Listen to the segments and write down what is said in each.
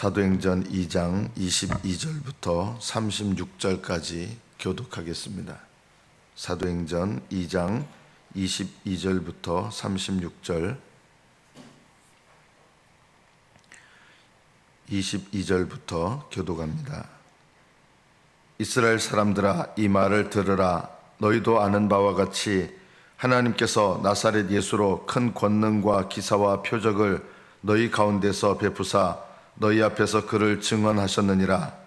사도행전 2장 22절부터 36절까지 교독하겠습니다. 사도행전 2장 22절부터 36절 22절부터 교독합니다. 이스라엘 사람들아, 이 말을 들으라. 너희도 아는 바와 같이 하나님께서 나사렛 예수로 큰 권능과 기사와 표적을 너희 가운데서 베푸사 너희 앞에서 그를 증언하셨느니라.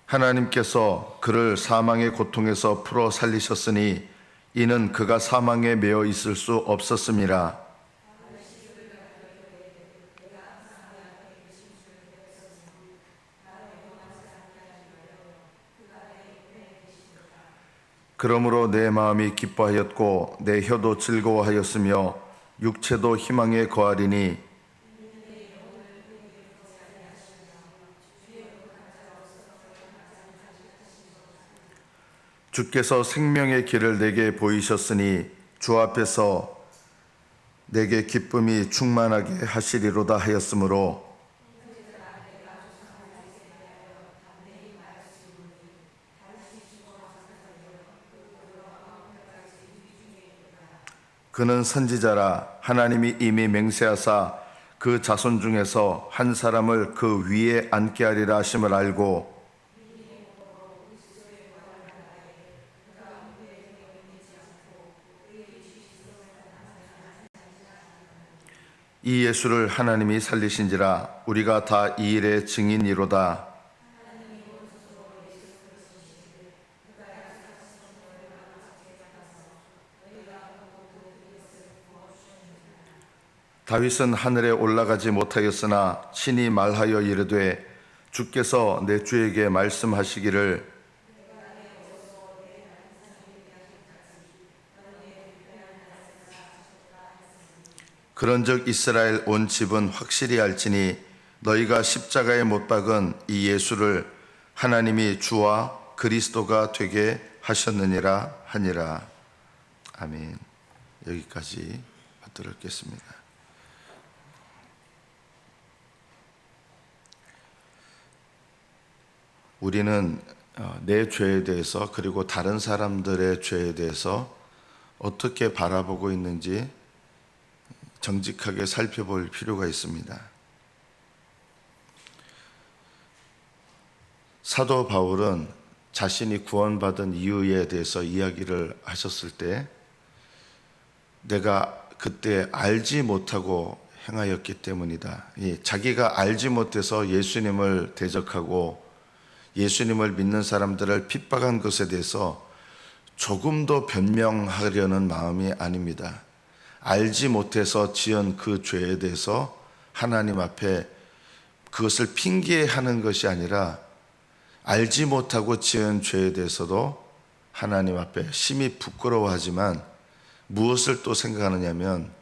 하나님께서 그를 사망의 고통에서 풀어 살리셨으니 이는 그가 사망에 매어 있을 수 없었음이라. 그러므로 내 마음이 기뻐하였고 내 혀도 즐거워하였으며 육체도 희망에 거하리니 주께서 생명의 길을 내게 보이셨으니 주 앞에서 내게 기쁨이 충만하게 하시리로다 하였으므로 그는 선지자라. 하나님이 이미 맹세하사 그 자손 중에서 한 사람을 그 위에 앉게 하리라 하심을 알고 이 예수를 하나님이 살리신지라. 우리가 다 이 일의 증인이로다. 다윗은 하늘에 올라가지 못하였으나 친히 말하여 이르되 주께서 내 주에게 말씀하시기를 그런즉 이스라엘 온 집은 확실히 알지니 너희가 십자가에 못 박은 이 예수를 하나님이 주와 그리스도가 되게 하셨느니라 하니라. 아멘. 여기까지 받들어 읽겠습니다. 우리는 내 죄에 대해서 그리고 다른 사람들의 죄에 대해서 어떻게 바라보고 있는지 정직하게 살펴볼 필요가 있습니다. 사도 바울은 자신이 구원받은 이유에 대해서 이야기를 하셨을 때 내가 그때 알지 못하고 행하였기 때문이다. 자기가 알지 못해서 예수님을 대적하고 예수님을 믿는 사람들을 핍박한 것에 대해서 조금도 변명하려는 마음이 아닙니다. 알지 못해서 지은 그 죄에 대해서 하나님 앞에 그것을 핑계하는 것이 아니라 알지 못하고 지은 죄에 대해서도 하나님 앞에 심히 부끄러워하지만 무엇을 또 생각하느냐면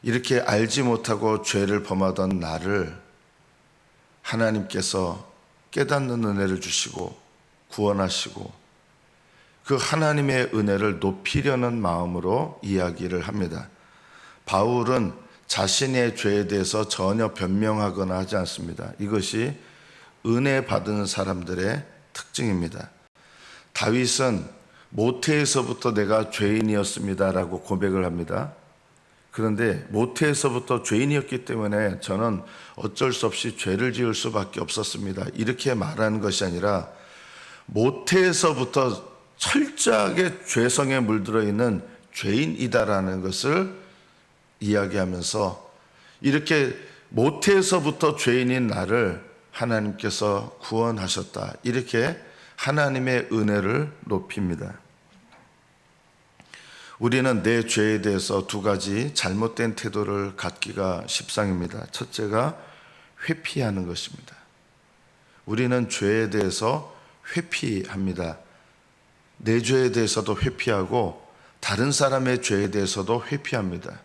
이렇게 알지 못하고 죄를 범하던 나를 하나님께서 깨닫는 은혜를 주시고 구원하시고 그 하나님의 은혜를 높이려는 마음으로 이야기를 합니다. 바울은 자신의 죄에 대해서 전혀 변명하거나 하지 않습니다. 이것이 은혜 받은 사람들의 특징입니다. 다윗은 모태에서부터 내가 죄인이었습니다라고 고백을 합니다. 그런데 모태에서부터 죄인이었기 때문에 저는 어쩔 수 없이 죄를 지을 수밖에 없었습니다. 이렇게 말하는 것이 아니라 모태에서부터 철저하게 죄성에 물들어 있는 죄인이다라는 것을 이야기하면서 이렇게 모태에서부터 죄인인 나를 하나님께서 구원하셨다. 이렇게 하나님의 은혜를 높입니다. 우리는 내 죄에 대해서 두 가지 잘못된 태도를 갖기가 십상입니다. 첫째가 회피하는 것입니다. 우리는 죄에 대해서 회피합니다. 내 죄에 대해서도 회피하고 다른 사람의 죄에 대해서도 회피합니다.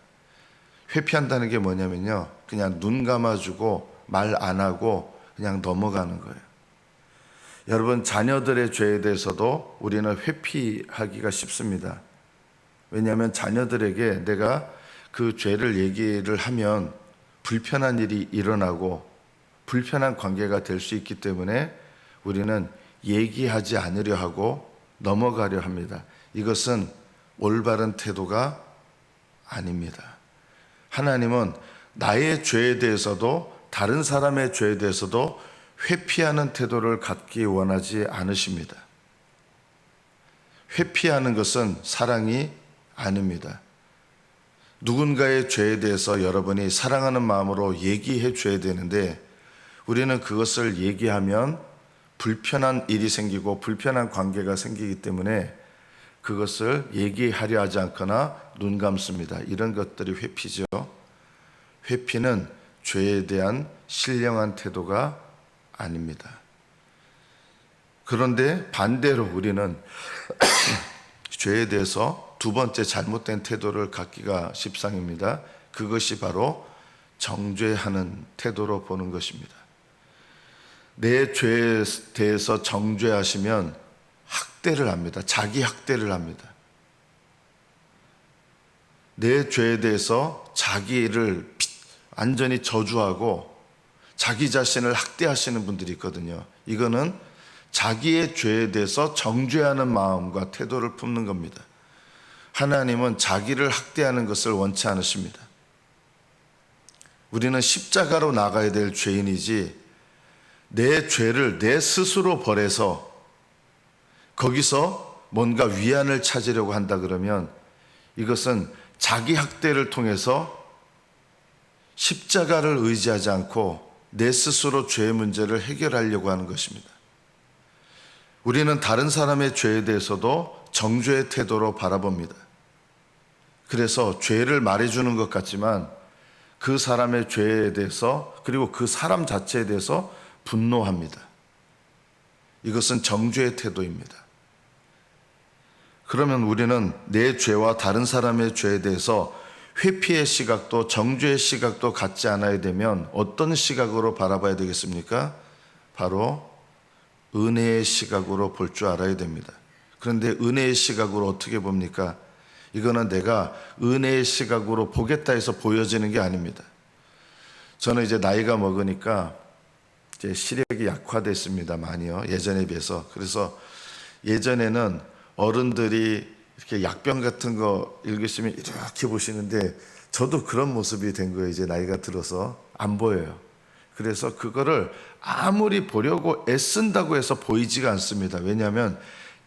회피한다는 게 뭐냐면요, 그냥 눈 감아주고 말 안 하고 그냥 넘어가는 거예요. 여러분, 자녀들의 죄에 대해서도 우리는 회피하기가 쉽습니다. 왜냐하면 자녀들에게 내가 그 죄를 얘기를 하면 불편한 일이 일어나고 불편한 관계가 될 수 있기 때문에 우리는 얘기하지 않으려 하고 넘어가려 합니다. 이것은 올바른 태도가 아닙니다. 하나님은 나의 죄에 대해서도 다른 사람의 죄에 대해서도 회피하는 태도를 갖기 원하지 않으십니다. 회피하는 것은 사랑이 아닙니다. 누군가의 죄에 대해서 여러분이 사랑하는 마음으로 얘기해 줘야 되는데 우리는 그것을 얘기하면 불편한 일이 생기고 불편한 관계가 생기기 때문에 그것을 얘기하려 하지 않거나 눈 감습니다. 이런 것들이 회피죠. 회피는 죄에 대한 신령한 태도가 아닙니다. 그런데 반대로 우리는 죄에 대해서 두 번째 잘못된 태도를 갖기가 십상입니다. 그것이 바로 정죄하는 태도로 보는 것입니다. 내 죄에 대해서 정죄하시면 학대를 합니다. 자기 학대를 합니다. 내 죄에 대해서 자기를 완전히 저주하고 자기 자신을 학대하시는 분들이 있거든요. 이거는 자기의 죄에 대해서 정죄하는 마음과 태도를 품는 겁니다. 하나님은 자기를 학대하는 것을 원치 않으십니다. 우리는 십자가로 나가야 될 죄인이지 내 죄를 내 스스로 벌해서 거기서 뭔가 위안을 찾으려고 한다 그러면 이것은 자기 학대를 통해서 십자가를 의지하지 않고 내 스스로 죄의 문제를 해결하려고 하는 것입니다. 우리는 다른 사람의 죄에 대해서도 정죄의 태도로 바라봅니다. 그래서 죄를 말해주는 것 같지만 그 사람의 죄에 대해서 그리고 그 사람 자체에 대해서 분노합니다. 이것은 정죄의 태도입니다. 그러면 우리는 내 죄와 다른 사람의 죄에 대해서 회피의 시각도 정죄의 시각도 갖지 않아야 되면 어떤 시각으로 바라봐야 되겠습니까? 바로 은혜의 시각으로 볼 줄 알아야 됩니다. 그런데 은혜의 시각으로 어떻게 봅니까? 이거는 내가 은혜의 시각으로 보겠다 해서 보여지는 게 아닙니다. 저는 이제 나이가 먹으니까 이제 시력이 약화됐습니다. 많이요. 예전에 비해서. 그래서 예전에는 어른들이 이렇게 약병 같은 거 읽으시면 이렇게 보시는데 저도 그런 모습이 된 거예요. 이제 나이가 들어서 안 보여요. 그래서 그거를 아무리 보려고 애쓴다고 해서 보이지가 않습니다. 왜냐하면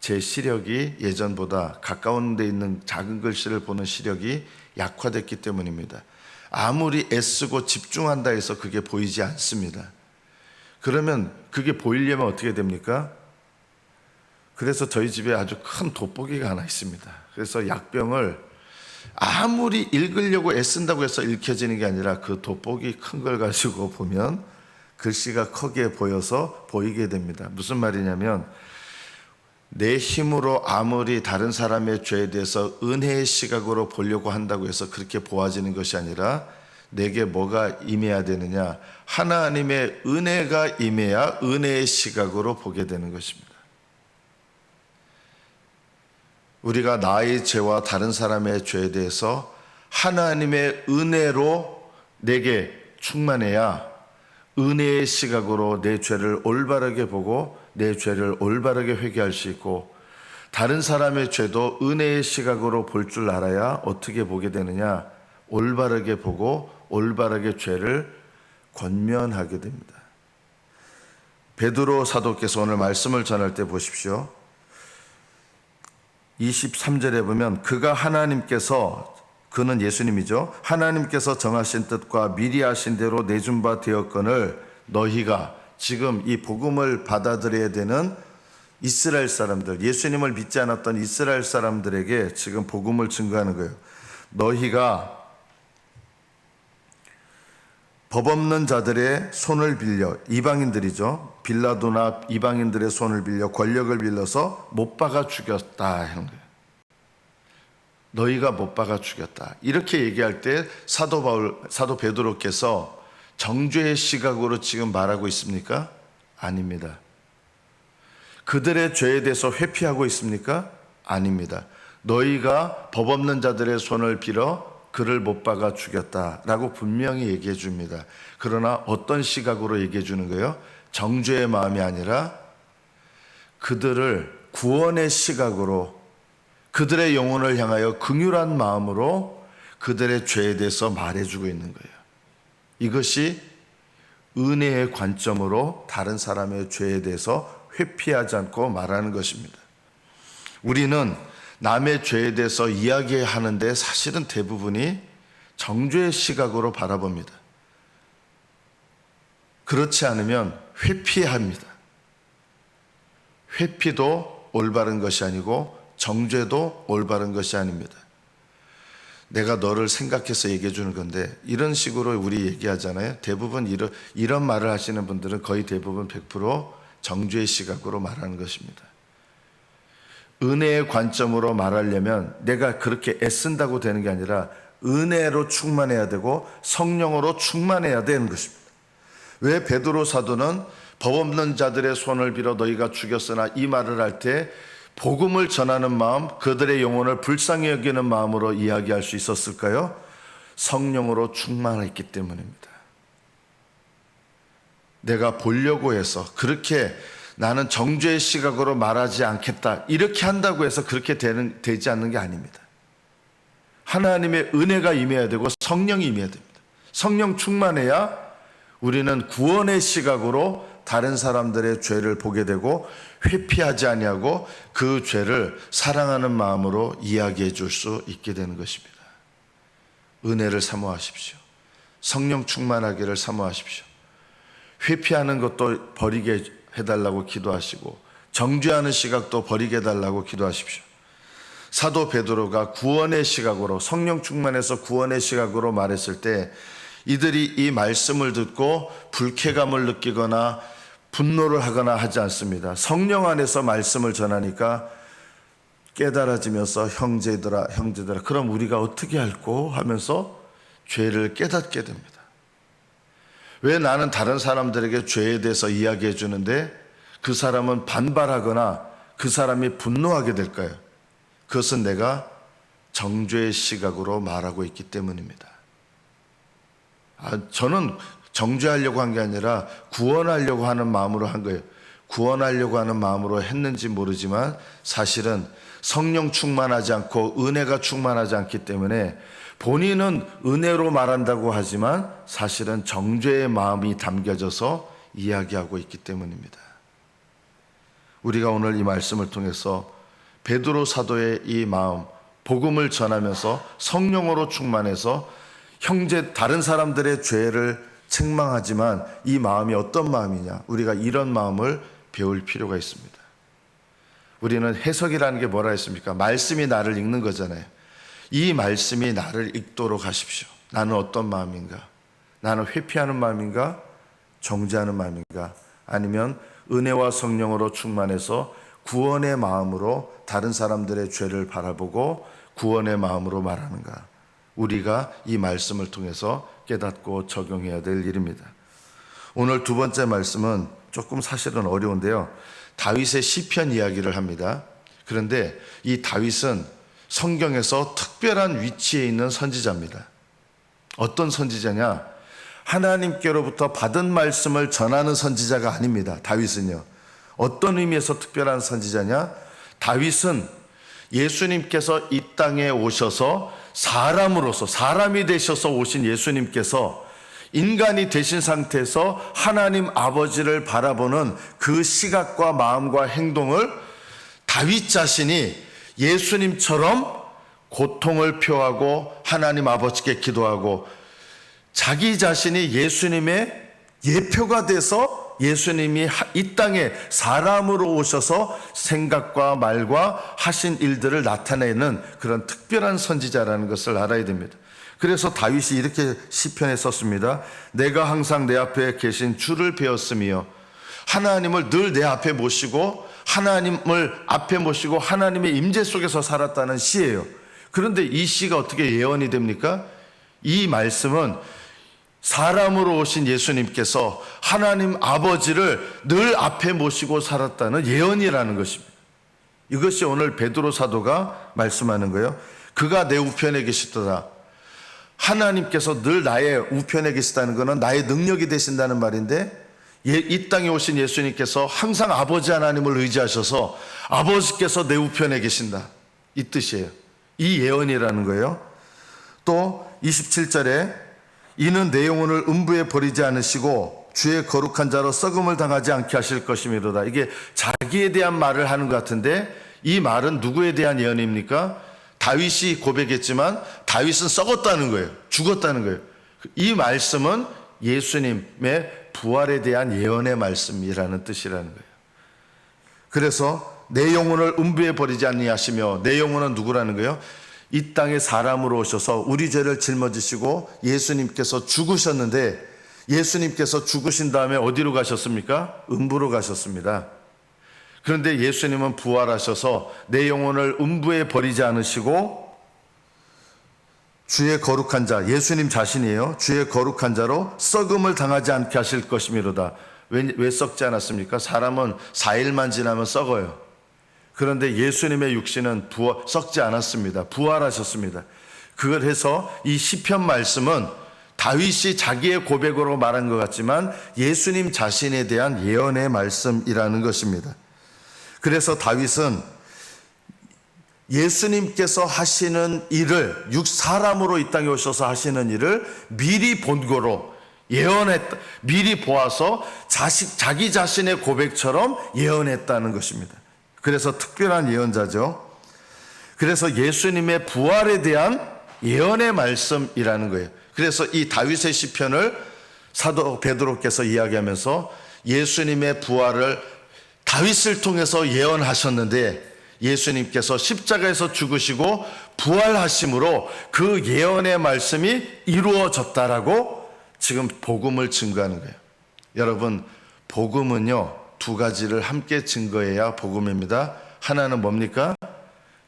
제 시력이 예전보다 가까운 데 있는 작은 글씨를 보는 시력이 약화됐기 때문입니다. 아무리 애쓰고 집중한다 해서 그게 보이지 않습니다. 그러면 그게 보이려면 어떻게 됩니까? 그래서 저희 집에 아주 큰 돋보기가 하나 있습니다. 그래서 약병을 아무리 읽으려고 애쓴다고 해서 읽혀지는 게 아니라 그 돋보기 큰 걸 가지고 보면 글씨가 크게 보여서 보이게 됩니다. 무슨 말이냐면 내 힘으로 아무리 다른 사람의 죄에 대해서 은혜의 시각으로 보려고 한다고 해서 그렇게 보아지는 것이 아니라 내게 뭐가 임해야 되느냐? 하나님의 은혜가 임해야 은혜의 시각으로 보게 되는 것입니다. 우리가 나의 죄와 다른 사람의 죄에 대해서 하나님의 은혜로 내게 충만해야 은혜의 시각으로 내 죄를 올바르게 보고 내 죄를 올바르게 회개할 수 있고 다른 사람의 죄도 은혜의 시각으로 볼 줄 알아야 어떻게 보게 되느냐? 올바르게 보고 올바르게 죄를 권면하게 됩니다. 베드로 사도께서 오늘 말씀을 전할 때 보십시오. 23절에 보면 그는 예수님이죠. 하나님께서 정하신 뜻과 미리 하신 대로 내준 바 되었거늘 너희가 지금 이 복음을 받아들여야 되는 이스라엘 사람들, 예수님을 믿지 않았던 이스라엘 사람들에게 지금 복음을 증거하는 거예요. 너희가 법 없는 자들의 손을 빌려, 이방인들이죠. 빌라도나 이방인들의 손을 빌려 권력을 빌려서 못 박아 죽였다 하는 거예요. 너희가 못 박아 죽였다. 이렇게 얘기할 때 사도 베드로께서 정죄의 시각으로 지금 말하고 있습니까? 아닙니다. 그들의 죄에 대해서 회피하고 있습니까? 아닙니다. 너희가 법 없는 자들의 손을 빌어 그를 못 박아 죽였다라고 분명히 얘기해 줍니다. 그러나 어떤 시각으로 얘기해 주는 거예요? 정죄의 마음이 아니라 그들을 구원의 시각으로, 그들의 영혼을 향하여 긍휼한 마음으로 그들의 죄에 대해서 말해주고 있는 거예요. 이것이 은혜의 관점으로 다른 사람의 죄에 대해서 회피하지 않고 말하는 것입니다. 우리는 남의 죄에 대해서 이야기하는데 사실은 대부분이 정죄의 시각으로 바라봅니다. 그렇지 않으면 회피합니다. 회피도 올바른 것이 아니고 정죄도 올바른 것이 아닙니다. 내가 너를 생각해서 얘기해 주는 건데, 이런 식으로 우리 얘기하잖아요. 대부분 이런 말을 하시는 분들은 거의 대부분 100% 정죄의 시각으로 말하는 것입니다. 은혜의 관점으로 말하려면 내가 그렇게 애쓴다고 되는 게 아니라 은혜로 충만해야 되고 성령으로 충만해야 되는 것입니다. 왜 베드로 사도는 법 없는 자들의 손을 빌어 너희가 죽였으나 이 말을 할 때 복음을 전하는 마음, 그들의 영혼을 불쌍히 여기는 마음으로 이야기할 수 있었을까요? 성령으로 충만했기 때문입니다. 내가 보려고 해서 그렇게 나는 정죄의 시각으로 말하지 않겠다, 이렇게 한다고 해서 그렇게 되지 않는 게 아닙니다. 하나님의 은혜가 임해야 되고 성령이 임해야 됩니다. 성령 충만해야 우리는 구원의 시각으로 다른 사람들의 죄를 보게 되고 회피하지 아니하고 그 죄를 사랑하는 마음으로 이야기해 줄 수 있게 되는 것입니다. 은혜를 사모하십시오. 성령 충만하기를 사모하십시오. 회피하는 것도 버리게 해달라고 기도하시고 정죄하는 시각도 버리게 해달라고 기도하십시오. 사도 베드로가 구원의 시각으로, 성령 충만해서 구원의 시각으로 말했을 때 이들이 이 말씀을 듣고 불쾌감을 느끼거나 분노를 하거나 하지 않습니다. 성령 안에서 말씀을 전하니까 깨달아지면서 형제들아 그럼 우리가 어떻게 할꼬 하면서 죄를 깨닫게 됩니다. 왜 나는 다른 사람들에게 죄에 대해서 이야기해 주는데 그 사람은 반발하거나 그 사람이 분노하게 될까요? 그것은 내가 정죄의 시각으로 말하고 있기 때문입니다. 저는 정죄하려고 한 게 아니라 구원하려고 하는 마음으로 한 거예요. 구원하려고 하는 마음으로 했는지 모르지만 사실은 성령 충만하지 않고 은혜가 충만하지 않기 때문에 본인은 은혜로 말한다고 하지만 사실은 정죄의 마음이 담겨져서 이야기하고 있기 때문입니다. 우리가 오늘 이 말씀을 통해서 베드로 사도의 이 마음, 복음을 전하면서 성령으로 충만해서 형제 다른 사람들의 죄를 책망하지만 이 마음이 어떤 마음이냐, 우리가 이런 마음을 배울 필요가 있습니다. 우리는 해석이라는 게 뭐라 했습니까? 말씀이 나를 읽는 거잖아요. 이 말씀이 나를 읽도록 하십시오. 나는 어떤 마음인가? 나는 회피하는 마음인가? 정죄하는 마음인가? 아니면 은혜와 성령으로 충만해서 구원의 마음으로 다른 사람들의 죄를 바라보고 구원의 마음으로 말하는가? 우리가 이 말씀을 통해서 깨닫고 적용해야 될 일입니다. 오늘 두 번째 말씀은 조금 사실은 어려운데요. 다윗의 시편 이야기를 합니다. 그런데 이 다윗은 성경에서 특별한 위치에 있는 선지자입니다. 어떤 선지자냐? 하나님께로부터 받은 말씀을 전하는 선지자가 아닙니다. 다윗은요. 어떤 의미에서 특별한 선지자냐? 다윗은 예수님께서 이 땅에 오셔서 사람으로서, 사람이 되셔서 오신 예수님께서 인간이 되신 상태에서 하나님 아버지를 바라보는 그 시각과 마음과 행동을 다윗 자신이 예수님처럼 고통을 표하고 하나님 아버지께 기도하고 자기 자신이 예수님의 예표가 돼서 예수님이 이 땅에 사람으로 오셔서 생각과 말과 하신 일들을 나타내는 그런 특별한 선지자라는 것을 알아야 됩니다. 그래서 다윗이 이렇게 시편에 썼습니다. 내가 항상 내 앞에 계신 주를 배웠으며 하나님을 늘 내 앞에 모시고 하나님을 앞에 모시고 하나님의 임재 속에서 살았다는 시예요. 그런데 이 시가 어떻게 예언이 됩니까? 이 말씀은 사람으로 오신 예수님께서 하나님 아버지를 늘 앞에 모시고 살았다는 예언이라는 것입니다. 이것이 오늘 베드로 사도가 말씀하는 거예요. 그가 내 우편에 계시더라. 하나님께서 늘 나의 우편에 계시다는 것은 나의 능력이 되신다는 말인데, 이 땅에 오신 예수님께서 항상 아버지 하나님을 의지하셔서 아버지께서 내 우편에 계신다, 이 뜻이에요. 이 예언이라는 거예요. 또 27절에 이는 내 영혼을 음부에 버리지 않으시고 주의 거룩한 자로 썩음을 당하지 않게 하실 것이미로다. 이게 자기에 대한 말을 하는 것 같은데, 이 말은 누구에 대한 예언입니까? 다윗이 고백했지만 다윗은 썩었다는 거예요. 죽었다는 거예요. 이 말씀은 예수님의 부활에 대한 예언의 말씀이라는 뜻이라는 거예요. 그래서 내 영혼을 음부에 버리지 아니하시며, 내 영혼은 누구라는 거예요? 이 땅에 사람으로 오셔서 우리 죄를 짊어지시고 예수님께서 죽으셨는데, 예수님께서 죽으신 다음에 어디로 가셨습니까? 음부로 가셨습니다. 그런데 예수님은 부활하셔서 내 영혼을 음부에 버리지 않으시고 주의 거룩한 자, 예수님 자신이에요. 주의 거룩한 자로 썩음을 당하지 않게 하실 것이미로다. 왜 썩지 않았습니까? 사람은 4일만 지나면 썩어요. 그런데 예수님의 육신은 썩지 않았습니다. 부활하셨습니다. 그걸 해서 이 시편 말씀은 다윗이 자기의 고백으로 말한 것 같지만 예수님 자신에 대한 예언의 말씀이라는 것입니다. 그래서 다윗은 예수님께서 하시는 일을, 사람으로 이 땅에 오셔서 하시는 일을 미리 본고로 예언했다, 미리 보아서 자기 자신의 고백처럼 예언했다는 것입니다. 그래서 특별한 예언자죠. 그래서 예수님의 부활에 대한 예언의 말씀이라는 거예요. 그래서 이 다윗의 시편을 사도 베드로께서 이야기하면서 예수님의 부활을 다윗을 통해서 예언하셨는데, 예수님께서 십자가에서 죽으시고 부활하심으로 그 예언의 말씀이 이루어졌다라고 지금 복음을 증거하는 거예요. 여러분, 복음은요, 두 가지를 함께 증거해야 복음입니다. 하나는 뭡니까?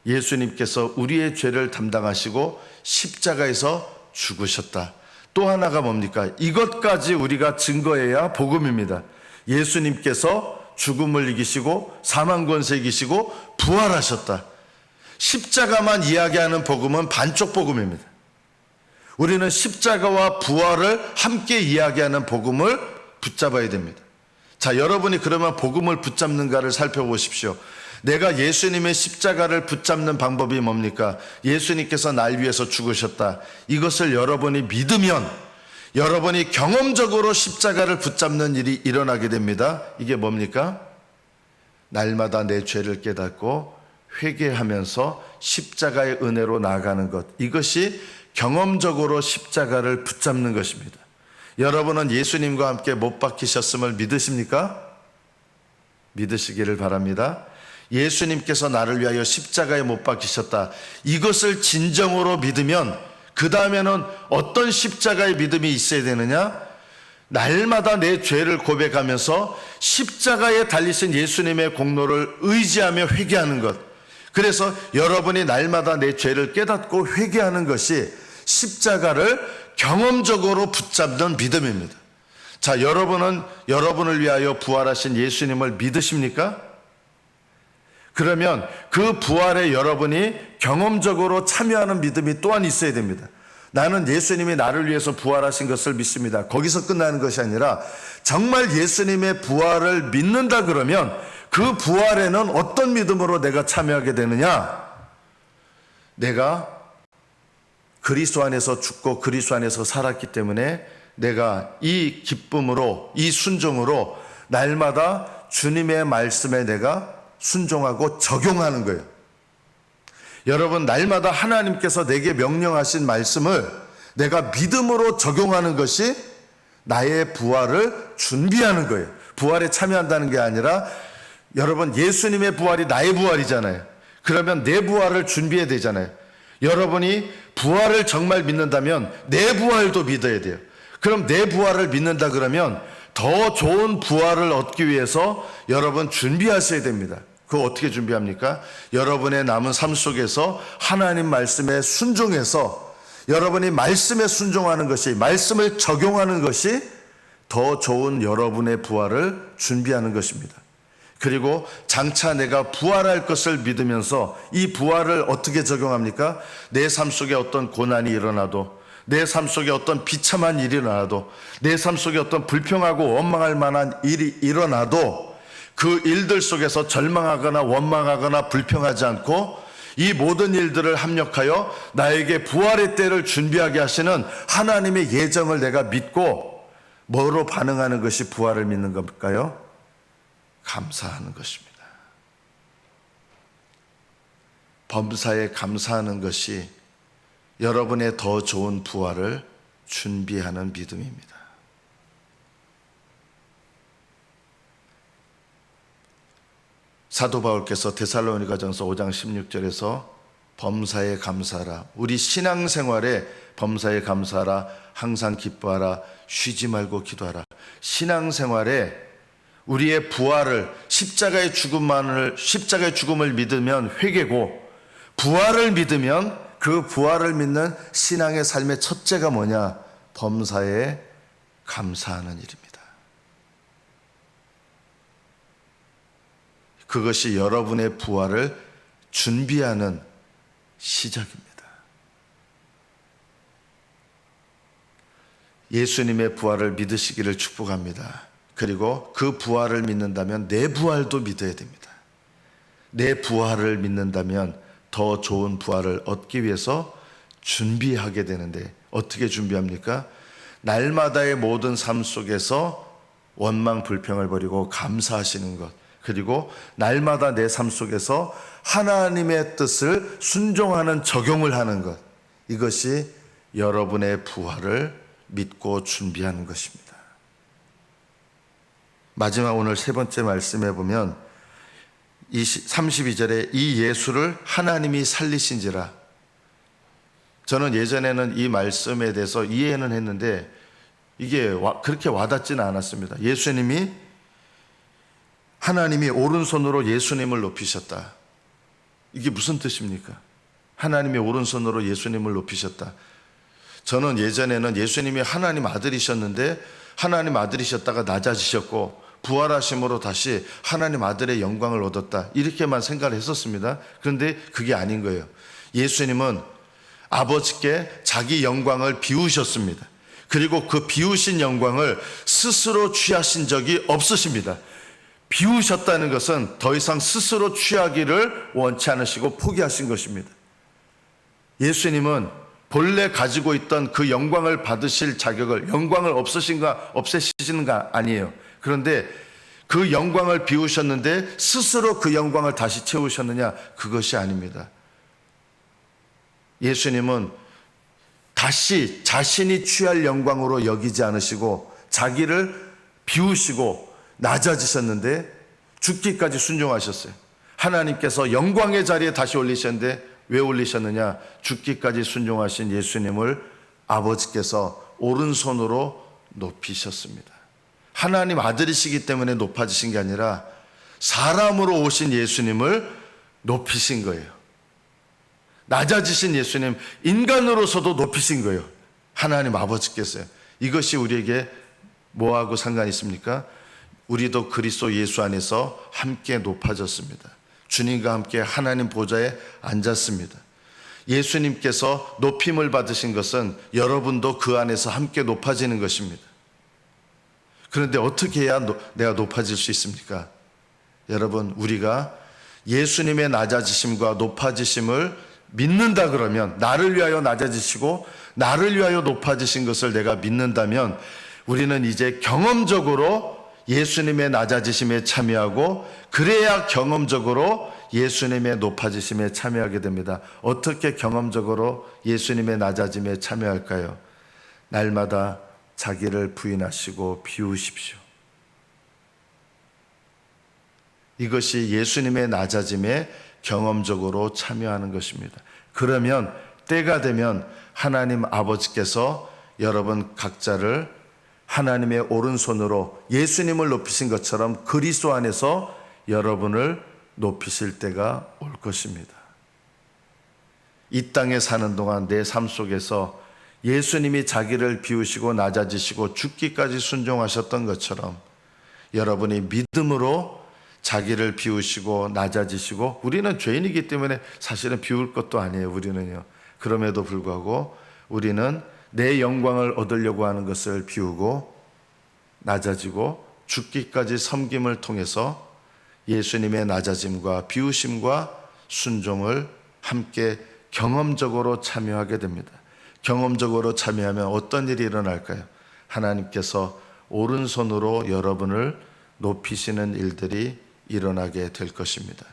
예수님께서 우리의 죄를 담당하시고 십자가에서 죽으셨다. 또 하나가 뭡니까? 이것까지 우리가 증거해야 복음입니다. 예수님께서 죽음을 이기시고 사망 권세 이기시고 부활하셨다. 십자가만 이야기하는 복음은 반쪽 복음입니다. 우리는 십자가와 부활을 함께 이야기하는 복음을 붙잡아야 됩니다. 자, 여러분이 그러면 복음을 붙잡는가를 살펴보십시오. 내가 예수님의 십자가를 붙잡는 방법이 뭡니까? 예수님께서 날 위해서 죽으셨다. 이것을 여러분이 믿으면 여러분이 경험적으로 십자가를 붙잡는 일이 일어나게 됩니다. 이게 뭡니까? 날마다 내 죄를 깨닫고 회개하면서 십자가의 은혜로 나아가는 것. 이것이 경험적으로 십자가를 붙잡는 것입니다. 여러분은 예수님과 함께 못 박히셨음을 믿으십니까? 믿으시기를 바랍니다. 예수님께서 나를 위하여 십자가에 못 박히셨다. 이것을 진정으로 믿으면 그 다음에는 어떤 십자가의 믿음이 있어야 되느냐? 날마다 내 죄를 고백하면서 십자가에 달리신 예수님의 공로를 의지하며 회개하는 것. 그래서 여러분이 날마다 내 죄를 깨닫고 회개하는 것이 십자가를 경험적으로 붙잡는 믿음입니다. 자, 여러분은 여러분을 위하여 부활하신 예수님을 믿으십니까? 그러면 그 부활에 여러분이 경험적으로 참여하는 믿음이 또한 있어야 됩니다. 나는 예수님이 나를 위해서 부활하신 것을 믿습니다. 거기서 끝나는 것이 아니라 정말 예수님의 부활을 믿는다 그러면 그 부활에는 어떤 믿음으로 내가 참여하게 되느냐? 내가 그리스도 안에서 죽고 그리스도 안에서 살았기 때문에 내가 이 기쁨으로, 이 순종으로 날마다 주님의 말씀에 내가 순종하고 적용하는 거예요. 여러분, 날마다 하나님께서 내게 명령하신 말씀을 내가 믿음으로 적용하는 것이 나의 부활을 준비하는 거예요. 부활에 참여한다는 게 아니라, 여러분, 예수님의 부활이 나의 부활이잖아요. 그러면 내 부활을 준비해야 되잖아요. 여러분이 부활을 정말 믿는다면 내 부활도 믿어야 돼요. 그럼 내 부활을 믿는다 그러면 더 좋은 부활을 얻기 위해서 여러분 준비하셔야 됩니다. 그거 어떻게 준비합니까? 여러분의 남은 삶 속에서 하나님 말씀에 순종해서 여러분이 말씀에 순종하는 것이, 말씀을 적용하는 것이 더 좋은 여러분의 부활을 준비하는 것입니다. 그리고 장차 내가 부활할 것을 믿으면서 이 부활을 어떻게 적용합니까? 내 삶 속에 어떤 고난이 일어나도, 내 삶 속에 어떤 비참한 일이 일어나도, 내 삶 속에 어떤 불평하고 원망할 만한 일이 일어나도 그 일들 속에서 절망하거나 원망하거나 불평하지 않고 이 모든 일들을 합력하여 나에게 부활의 때를 준비하게 하시는 하나님의 예정을 내가 믿고 뭐로 반응하는 것이 부활을 믿는 걸까요? 감사하는 것입니다. 범사에 감사하는 것이 여러분의 더 좋은 부활을 준비하는 믿음입니다. 사도 바울께서 데살로니가전서 5장 16절에서 범사에 감사하라, 우리 신앙생활에 범사에 감사하라, 항상 기뻐하라, 쉬지 말고 기도하라. 신앙생활에 우리의 부활을, 십자가의 죽음을 믿으면 회개고, 부활을 믿으면 그 부활을 믿는 신앙의 삶의 첫째가 뭐냐? 범사에 감사하는 일입니다. 그것이 여러분의 부활을 준비하는 시작입니다. 예수님의 부활을 믿으시기를 축복합니다. 그리고 그 부활을 믿는다면 내 부활도 믿어야 됩니다. 내 부활을 믿는다면 더 좋은 부활을 얻기 위해서 준비하게 되는데, 어떻게 준비합니까? 날마다의 모든 삶 속에서 원망 불평을 버리고 감사하시는 것, 그리고 날마다 내 삶 속에서 하나님의 뜻을 순종하는 적용을 하는 것, 이것이 여러분의 부활을 믿고 준비하는 것입니다. 마지막 오늘 세 번째 말씀에 보면 32절에 이 예수를 하나님이 살리신지라. 저는 예전에는 이 말씀에 대해서 이해는 했는데 이게 그렇게 와닿지는 않았습니다. 예수님이, 하나님이 오른손으로 예수님을 높이셨다. 이게 무슨 뜻입니까? 하나님이 오른손으로 예수님을 높이셨다. 저는 예전에는 예수님이 하나님 아들이셨는데 하나님 아들이셨다가 낮아지셨고 부활하심으로 다시 하나님 아들의 영광을 얻었다, 이렇게만 생각을 했었습니다. 그런데 그게 아닌 거예요. 예수님은 아버지께 자기 영광을 비우셨습니다. 그리고 그 비우신 영광을 스스로 취하신 적이 없으십니다. 비우셨다는 것은 더 이상 스스로 취하기를 원치 않으시고 포기하신 것입니다. 예수님은 본래 가지고 있던 그 영광을 받으실 자격을, 영광을 없애시는 거 아니에요. 그런데 그 영광을 비우셨는데 스스로 그 영광을 다시 채우셨느냐? 그것이 아닙니다. 예수님은 다시 자신이 취할 영광으로 여기지 않으시고 자기를 비우시고 낮아지셨는데 죽기까지 순종하셨어요. 하나님께서 영광의 자리에 다시 올리셨는데 왜 올리셨느냐? 죽기까지 순종하신 예수님을 아버지께서 오른손으로 높이셨습니다. 하나님 아들이시기 때문에 높아지신 게 아니라 사람으로 오신 예수님을 높이신 거예요. 낮아지신 예수님, 인간으로서도 높이신 거예요. 하나님 아버지께서요. 이것이 우리에게 뭐하고 상관이 있습니까? 우리도 그리스도 예수 안에서 함께 높아졌습니다. 주님과 함께 하나님 보좌에 앉았습니다. 예수님께서 높임을 받으신 것은 여러분도 그 안에서 함께 높아지는 것입니다. 그런데 어떻게 해야 내가 높아질 수 있습니까? 여러분, 우리가 예수님의 낮아지심과 높아지심을 믿는다 그러면, 나를 위하여 낮아지시고 나를 위하여 높아지신 것을 내가 믿는다면 우리는 이제 경험적으로 예수님의 낮아지심에 참여하고, 그래야 경험적으로 예수님의 높아지심에 참여하게 됩니다. 어떻게 경험적으로 예수님의 낮아짐에 참여할까요? 날마다 자기를 부인하시고 비우십시오. 이것이 예수님의 낮아짐에 경험적으로 참여하는 것입니다. 그러면 때가 되면 하나님 아버지께서 여러분 각자를 하나님의 오른손으로 예수님을 높이신 것처럼 그리스도 안에서 여러분을 높이실 때가 올 것입니다. 이 땅에 사는 동안 내 삶 속에서 예수님이 자기를 비우시고 낮아지시고 죽기까지 순종하셨던 것처럼 여러분이 믿음으로 자기를 비우시고 낮아지시고, 우리는 죄인이기 때문에 사실은 비울 것도 아니에요. 우리는요. 그럼에도 불구하고 우리는 내 영광을 얻으려고 하는 것을 비우고 낮아지고 죽기까지 섬김을 통해서 예수님의 낮아짐과 비우심과 순종을 함께 경험적으로 참여하게 됩니다. 경험적으로 참여하면 어떤 일이 일어날까요? 하나님께서 오른손으로 여러분을 높이시는 일들이 일어나게 될 것입니다.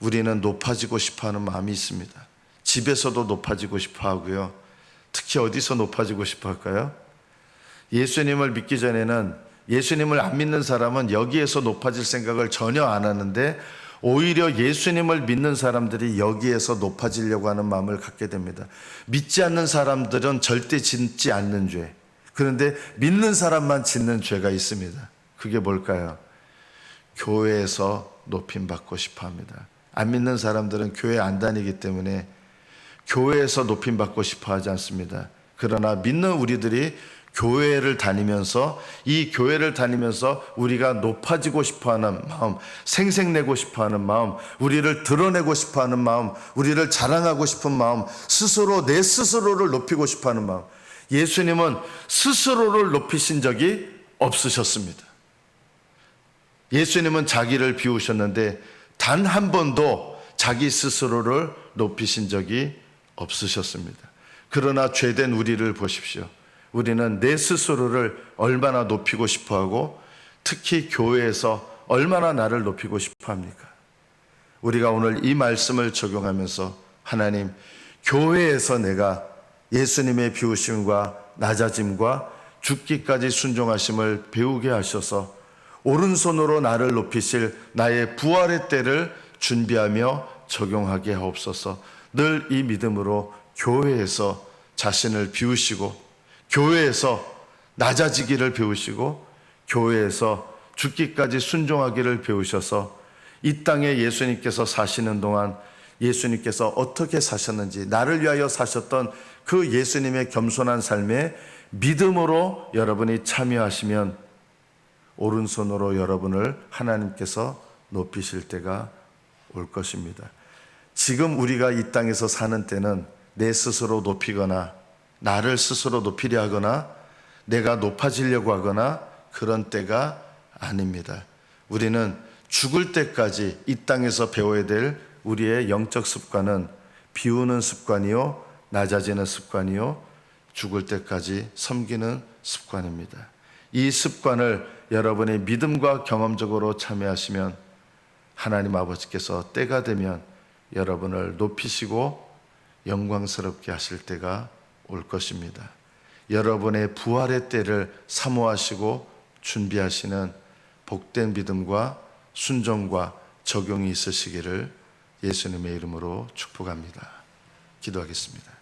우리는 높아지고 싶어하는 마음이 있습니다. 집에서도 높아지고 싶어 하고요. 특히 어디서 높아지고 싶어 할까요? 예수님을 믿기 전에는, 예수님을 안 믿는 사람은 여기에서 높아질 생각을 전혀 안 하는데 오히려 예수님을 믿는 사람들이 여기에서 높아지려고 하는 마음을 갖게 됩니다. 믿지 않는 사람들은 절대 짓지 않는 죄, 그런데 믿는 사람만 짓는 죄가 있습니다. 그게 뭘까요? 교회에서 높임받고 싶어 합니다. 안 믿는 사람들은 교회 안 다니기 때문에 교회에서 높임받고 싶어 하지 않습니다. 그러나 믿는 우리들이 교회를 다니면서, 이 교회를 다니면서 우리가 높아지고 싶어하는 마음, 생색내고 싶어하는 마음, 우리를 드러내고 싶어하는 마음, 우리를 자랑하고 싶은 마음, 스스로 내 스스로를 높이고 싶어하는 마음. 예수님은 스스로를 높이신 적이 없으셨습니다. 예수님은 자기를 비우셨는데 단 한 번도 자기 스스로를 높이신 적이 없으셨습니다. 그러나 죄된 우리를 보십시오. 우리는 내 스스로를 얼마나 높이고 싶어하고, 특히 교회에서 얼마나 나를 높이고 싶어합니까? 우리가 오늘 이 말씀을 적용하면서, 하나님, 교회에서 내가 예수님의 비우심과 낮아짐과 죽기까지 순종하심을 배우게 하셔서 오른손으로 나를 높이실 나의 부활의 때를 준비하며 적용하게 하옵소서. 늘 이 믿음으로 교회에서 자신을 비우시고, 교회에서 낮아지기를 배우시고, 교회에서 죽기까지 순종하기를 배우셔서 이 땅에 예수님께서 사시는 동안 예수님께서 어떻게 사셨는지, 나를 위하여 사셨던 그 예수님의 겸손한 삶에 믿음으로 여러분이 참여하시면 오른손으로 여러분을 하나님께서 높이실 때가 올 것입니다. 지금 우리가 이 땅에서 사는 때는 내 스스로 높이거나 나를 스스로 높이려 하거나 내가 높아지려고 하거나 그런 때가 아닙니다. 우리는 죽을 때까지 이 땅에서 배워야 될 우리의 영적 습관은 비우는 습관이요, 낮아지는 습관이요, 죽을 때까지 섬기는 습관입니다. 이 습관을 여러분의 믿음과 경험적으로 참여하시면 하나님 아버지께서 때가 되면 여러분을 높이시고 영광스럽게 하실 때가 올 것입니다. 여러분의 부활의 때를 사모하시고 준비하시는 복된 믿음과 순종과 적용이 있으시기를 예수님의 이름으로 축복합니다. 기도하겠습니다.